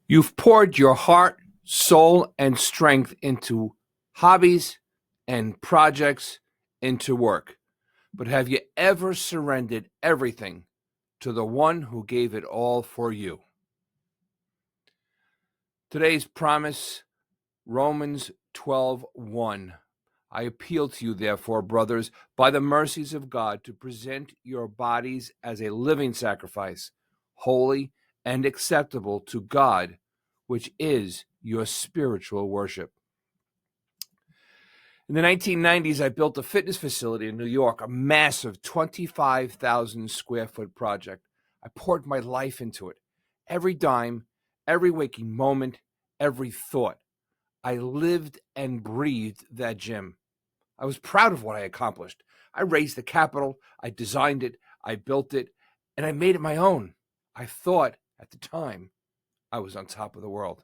You've poured your heart, soul, and strength into hobbies and projects, into work. But have you ever surrendered everything to the one who gave it all for you? Today's promise, Romans 12:1. I appeal to you, therefore, brothers, by the mercies of God, to present your bodies as a living sacrifice, holy and acceptable to God, which is your spiritual worship. In the 1990s, I built a fitness facility in New York, a massive 25,000 square foot project. I poured my life into it. Every dime, every waking moment, every thought. I lived and breathed that gym. I was proud of what I accomplished. I raised the capital, I designed it, I built it, and I made it my own. I thought at the time I was on top of the world.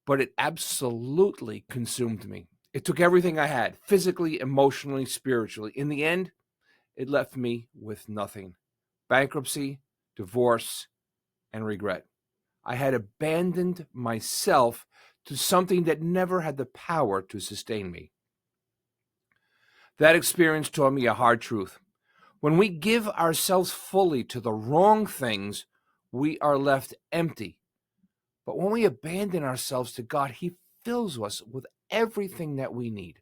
But it absolutely consumed me. It took everything I had, physically, emotionally, spiritually. In the end, it left me with nothing. Bankruptcy, divorce, and regret. I had abandoned myself to something that never had the power to sustain me. That experience taught me a hard truth. When we give ourselves fully to the wrong things, we are left empty. But when we abandon ourselves to God, He fills us with everything that we need.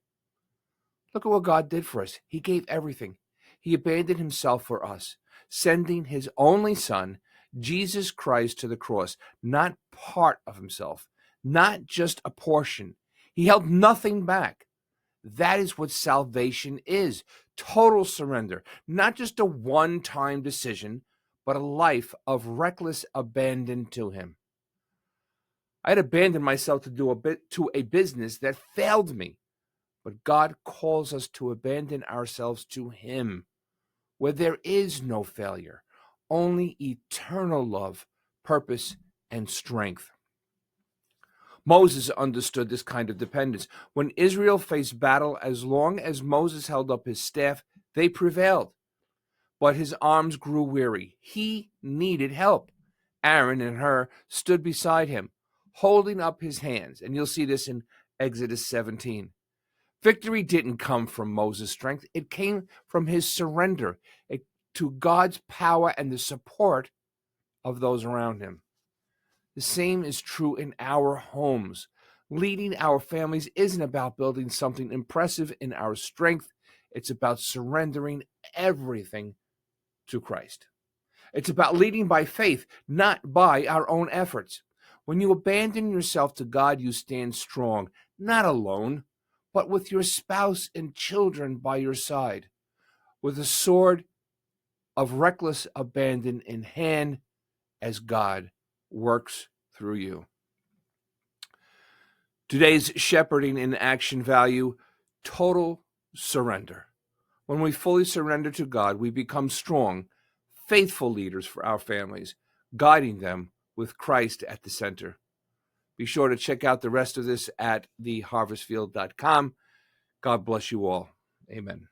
Look at what God did for us. He gave everything. He abandoned Himself for us, sending His only Son, Jesus Christ, to the cross, not part of Himself, not just a portion. He held nothing back. That is what salvation is. Total surrender, not just a one-time decision, but a life of reckless abandon to Him. I had abandoned myself to a business that failed me, but God calls us to abandon ourselves to Him, where there is no failure, only eternal love, purpose, and strength. Moses understood this kind of dependence. When Israel faced battle, as long as Moses held up his staff, they prevailed. But his arms grew weary. He needed help. Aaron and Hur stood beside him, holding up his hands. And you'll see this in Exodus 17. Victory didn't come from Moses' strength. It came from his surrender to God's power and the support of those around him. The same is true in our homes. Leading our families isn't about building something impressive in our strength. It's about surrendering everything to Christ. It's about leading by faith, not by our own efforts. When you abandon yourself to God, you stand strong, not alone, but with your spouse and children by your side, with a sword of reckless abandon in hand as God works through you. Today's shepherding in action value, total surrender. When we fully surrender to God, we become strong, faithful leaders for our families, guiding them with Christ at the center. Be sure to check out the rest of this at theharvestfield.com. God bless you all. Amen.